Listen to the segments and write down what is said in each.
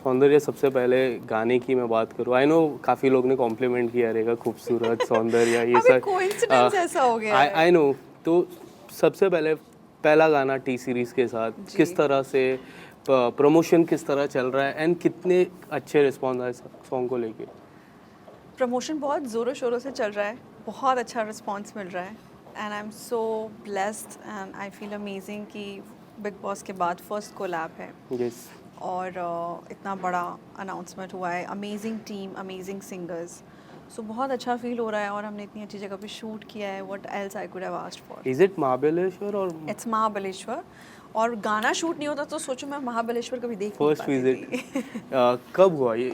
सौंदर्य, सबसे पहले गाने की मैं बात करूँ, आई नो काफ़ी लोग ने कॉम्प्लीमेंट किया रहेगा, खूबसूरत सौंदर्य ये अभी सब। कोइंसिडेंस ऐसा हो गया है। I know. तो सबसे पहले पहला गाना टी सीरीज़ के साथ जी। किस तरह से प्रमोशन किस तरह चल रहा है एंड कितने अच्छे रिस्पॉन्स आए सॉन्ग को लेके? प्रमोशन बहुत ज़ोरों शोरों से चल रहा है, बहुत अच्छा रिस्पांस मिल रहा है and I am so blessed and I feel amazing कि बिग बॉस के बाद फर्स्ट कोलैब है यस। और इतना बड़ा अनाउंसमेंट हुआ है, अमेजिंग टीम, अमेजिंग सिंगर्स, सो बहुत अच्छा फील हो रहा है और हमने इतनी अच्छी जगह पे शूट किया है। What else I could have asked for. Is it Mahabaleshwar और इट्स महाबलेश्वर, और गाना शूट नहीं होता तो सोचो मैं महाबलेश्वर कभी देख नहीं फर्स्ट पाती विजिट थी। कब हुआ ये?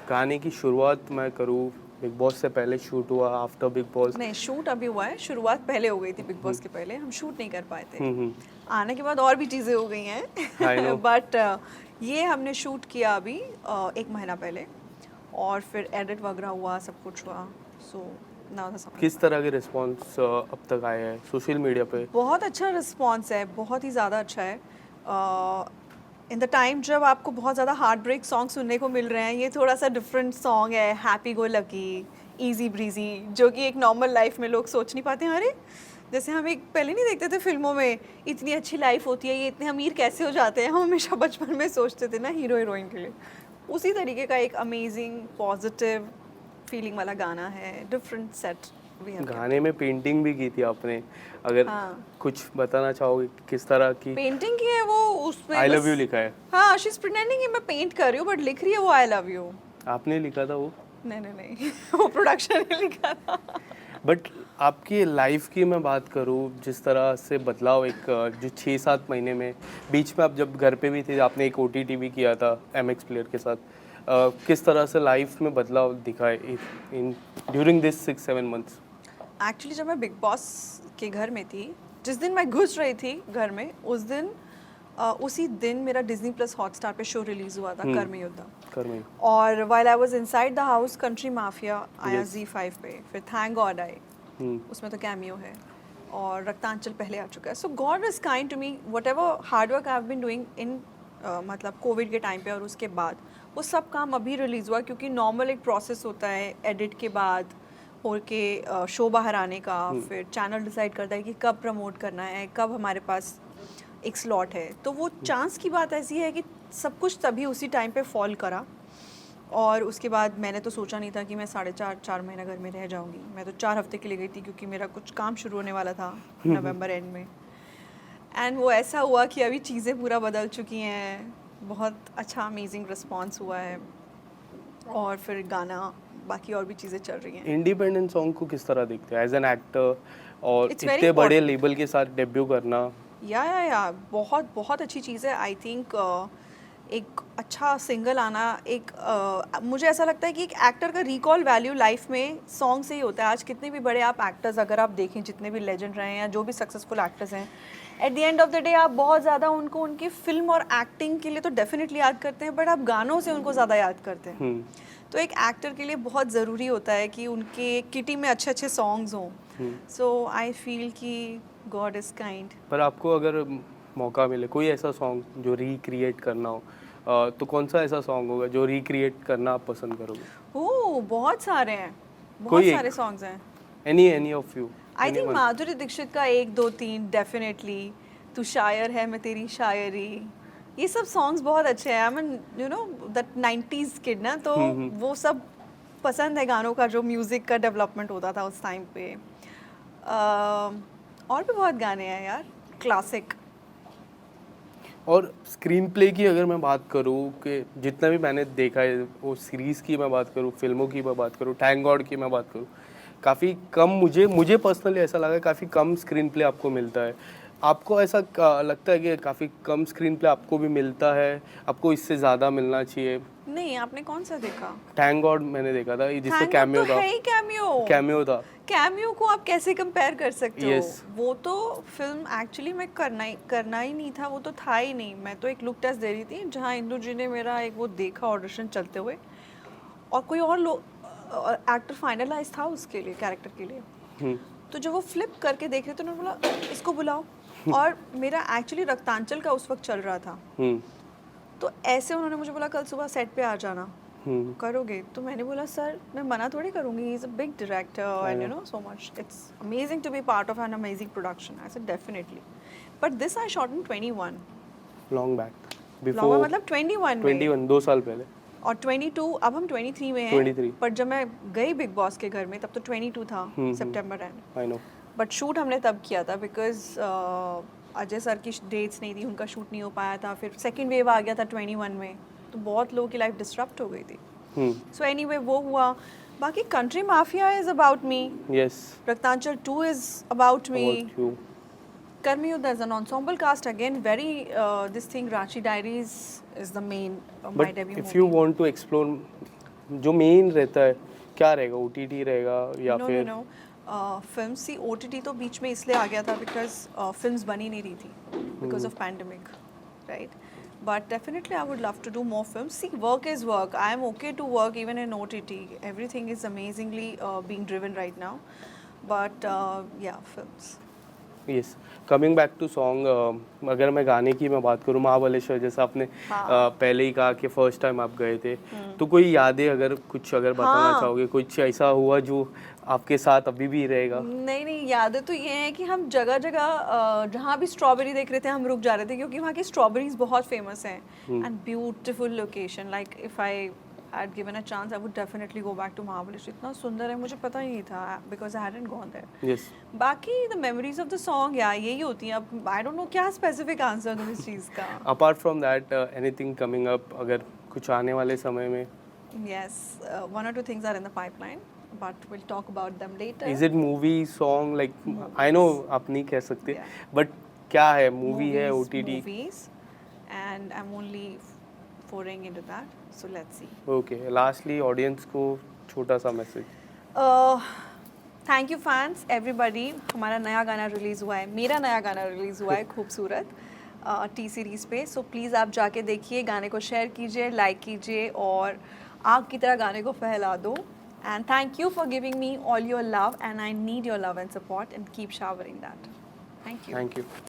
गाने की शुरुआत मैं करूँ, बिग बॉस से पहले शूट हुआ, आफ्टर बिग बॉस? नहीं, शूट अभी हुआ है, शुरुआत पहले हो गई थी बिग बॉस के पहले, हम शूट नहीं कर पाए थे। हम्म। आने के बाद और भी चीज़ें हो गई I हैं know. बट ये हमने शूट किया अभी 1 महीना पहले और फिर एडिट वगैरह हुआ, सब कुछ हुआ। So now the song. किस तरह के रिस्पॉन्स अब तक आए हैं सोशल मीडिया पे? बहुत अच्छा रिस्पॉन्स है, बहुत ही ज़्यादा अच्छा है। इन द टाइम जब आपको बहुत ज़्यादा हार्ट ब्रेक सॉन्ग सुनने को मिल रहे हैं, ये थोड़ा सा डिफरेंट सॉन्ग है, happy go lucky, easy breezy, जो कि एक नॉर्मल लाइफ में लोग सोच नहीं पाते हैं। अरे जैसे हम एक पहले नहीं देखते थे फिल्मों में, इतनी अच्छी लाइफ होती है, ये इतने अमीर कैसे हो जाते हैं, हम हमेशा बचपन में सोचते थे ना हीरो हीरोइन के लिए। उसी तरीके का एक अमेजिंग पॉजिटिव फीलिंग वाला गाना है, डिफरेंट सेट वी हैव। गाने में पेंटिंग भी की थी आपने, अगर हाँ, कुछ बताना चाहोगे किस तरह की? पेंटिंग की है वो, उसमें आई लव बस- यू लिखा है? हाँ, शी इज प्रिटेंडिंग कि मैं पेंट कर रही हूँ बट लिख रही है वो आई लव यू। आपने लिखा था वो? नहीं नहीं नहीं वो प्रोडक्शन ने लिखा था। बट आपकी लाइफ की मैं बात करूँ, जिस तरह से बदलाव एक जो 6-7 महीने में, बीच में आप जब घर पे भी थे, आपने एक OTT भी किया था MX प्लेयर के साथ, किस तरह से लाइफ में बदलाव दिखा है in during this 6-7 months? Actually जब मैं बिग बॉस के घर में थी, जिस दिन मैं घुस रही थी घर में, उसी दिन मेरा डिज्नी प्लस हॉटस्टार पे शो रिलीज हुआ था, कर्म योद्धा। कर्मी। और while I was inside the house, country mafia आया Yes. Z5 पे, फिर थैंक गॉड आए, हम्म। उसमें तो कैमियो है, और रक्तांचल पहले आ चुका है। So God is kind to me, whatever hard work I have been doing in मतलब कोविड के टाइम पे और उसके बाद, वो सब काम अभी रिलीज़ हुआ, क्योंकि नॉर्मल एक प्रोसेस होता है एडिट के बाद हो के शो बाहर आने का, फिर चैनल डिसाइड करता है कि कब प्रमोट करना है, कब हमारे पास एक स्लॉट है। तो वो चांस की बात ऐसी है कि सब कुछ तभी उसी टाइम पे फॉल करा, और उसके बाद मैंने तो सोचा नहीं था कि मैं 4.5 महीना घर में रह जाऊंगी। मैं तो 4 हफ्ते के लिए गई थी, क्योंकि मेरा कुछ काम शुरू होने वाला था नवंबर एंड में, एंड वो ऐसा हुआ कि अभी चीज़ें पूरा बदल चुकी हैं। बहुत अच्छा अमेजिंग रिस्पांस हुआ है, और फिर गाना, बाकी और भी चीज़ें चल रही हैं। इंडिपेंडेंट सॉन्ग को किस तरह देखते हैं एज एन एक्टर, और It's very इतने बड़े important. लेबल के साथ डेब्यू करना? या बहुत बहुत अच्छी चीज़ है। आई थिंक एक अच्छा सिंगल आना, एक मुझे ऐसा लगता है कि एक एक्टर का रिकॉल वैल्यू लाइफ में सॉन्ग से ही होता है। आज कितने भी बड़े आप एक्टर्स अगर आप देखें, जितने भी लेजेंड रहे हैं या जो भी सक्सेसफुल एक्टर्स हैं, at the end of the day आप बहुत ज़्यादा उनको उनकी फिल्म और एक्टिंग के लिए तो डेफिनेटली याद करते हैं, बट आप गानों से उनको ज़्यादा याद करते हैं। तो एक एक्टर के लिए बहुत ज़रूरी होता है कि उनके किटी में अच्छे अच्छे सॉन्ग्स हों। सो आई फील कि गॉड इज़ काइंड। पर आपको अगर मौका मिले कोई ऐसा सॉन्ग जो रिक्रिएट करना हो, तो कौन सा ऐसा सॉन्ग होगा जो रिक्रिएट करना आप पसंद करोगे? ओह, बहुत सारे हैं, बहुत कोई एक? सारे सॉन्ग्स हैं। Any of you? I think Madhuri Dixit का 1 2 3 डेफिनेटली, तू शायर है मैं तेरी शायरी, ये सब सॉन्ग्स बहुत अच्छे हैं। I mean you know that 90s kid ना, तो वो सब पसंद है गानों का, जो म्यूज़िक का डेवलपमेंट होता था उस टाइम पे। और भी बहुत गाने हैं यार, क्लासिक। और स्क्रीन प्ले की अगर मैं बात करूँ, कि जितना भी मैंने देखा है, वो सीरीज़ की मैं बात करूँ, फिल्मों की मैं बात करूँ, थैंक गॉड की मैं बात करूँ, काफ़ी कम, मुझे पर्सनली ऐसा लगा काफ़ी कम स्क्रीन प्ले आपको मिलता है। आपको ऐसा लगता है कि काफ़ी कम स्क्रीन प्ले आपको भी मिलता है, आपको इससे ज़्यादा मिलना चाहिए? नहीं, आपने कौन सा देखा? थैंक गॉड मैंने देखा था, जिसमें Thank God कैमियो तो था। है ही कैमियो। कैमियो था। कैमियो को आप कैसे कंपेयर कर सकते हो? Yes. वो तो फिल्म एक्चुअली में करना ही नहीं था, वो तो था ही नहीं। मैं तो एक लुक टेस्ट दे रही थी, जहाँ इंदु जी ने मेरा एक वो देखा ऑडिशन चलते हुए, और कोई और लोग एक्टर फाइनलाइज था उसके लिए, कैरेक्टर के लिए। तो जब वो फ्लिप करके देख रहे थे, उन्होंने बोला इसको बुलाओ, और मेरा एक्चुअली रक्तांचल का उस वक्त चल रहा था, तो ऐसे उन्होंने मुझे बोला कल सुबह सेट पे आ जाना, करोगे? तो मैंने बोला सर मैं मना थोड़ी करूँगी, he is a big director and you know so much, it's amazing to be part of an amazing production. I said definitely, but this I shot in 21 long back long before मतलब 21 में 21 2 साल पहले और 22 अब हम 23 में हैं 23 पर जब मैं गई बिग बॉस के घर में तब तो 22 था सितंबर and I know but shoot हमने तब किया था बिकॉज अजय सर की डेट्स नहीं थी, उनका शूट नहीं हो पाया था, फिर सेकेंड वेव आ गया था 21 में, तो बहुत लोगों की लाइफ डिस्टर्ब हो गई थी। सो एनीवे वो हुआ। बाकी country mafia is about me, yes Raktanchal 2 is about me, about you Karmi Yuddha is an ensemble cast again, very this thing Ranchi Diaries is the main my but debut if movie. You want to explore जो main रहता है क्या रहेगा, OTT रहेगा या No, फिर no, no. Film सी OTT तो बीच में इसलिए आ गया था बिकॉज फिल्म्स बनी नहीं रही थी because of pandemic, right? But definitely I would love to do more films. See work is work, I am okay to work even in OTT. Everything is amazingly being driven right now, but yeah films. Yes coming back to song, अगर मैं गाने की मैं बात करूँ, महाबलेश्वर जैसा आपने पहले ही कहा कि फर्स्ट टाइम आप गए थे, तो कोई यादें अगर कुछ अगर बताना चाहोगे, कुछ ऐसा हुआ जो आपके साथ अभी भी रहेगा? नहीं नहीं, यादें तो ये हैं कि हम जगह जगह जहाँ भी स्ट्रॉबेरी देख रहे थे हम रुक जा रहे थे क्योंकि वहाँ की स्ट्रॉबेरीज बहुत फेमस हैं and beautiful location. Like if I had given a chance I would definitely go back to Mahabaleshwar. इतना सुंदर है, मुझे पता ही नहीं था because I hadn't gone there. Yes. बाकी the memories of the song या यही होती हैं. अब I don't know क्या specific answer दूँ इस चीज़ का. Apart from that, anything coming up, अगर कुछ आने वाले समय में? Yes, one or two things are in the pipeline, but we'll talk about them later. Is it movie, song, like I know आप नहीं कह सकते, but क्या है, मूवी है, OTT? Movies, and I'm only foraying into that. So let's see. Okay, lastly audience को छोटा सा message. Thank you fans everybody. हमारा नया गाना रिलीज़ हुआ है, मेरा नया गाना रिलीज़ हुआ है खूबसूरत टी सीरीज़ पे. सो प्लीज़ आप जाके देखिए, गाने को शेयर कीजिए, लाइक कीजिए और आग की तरह गाने को फैला दो. And thank you for giving me all your love and I need your love and support and keep showering that. Thank you. Thank you.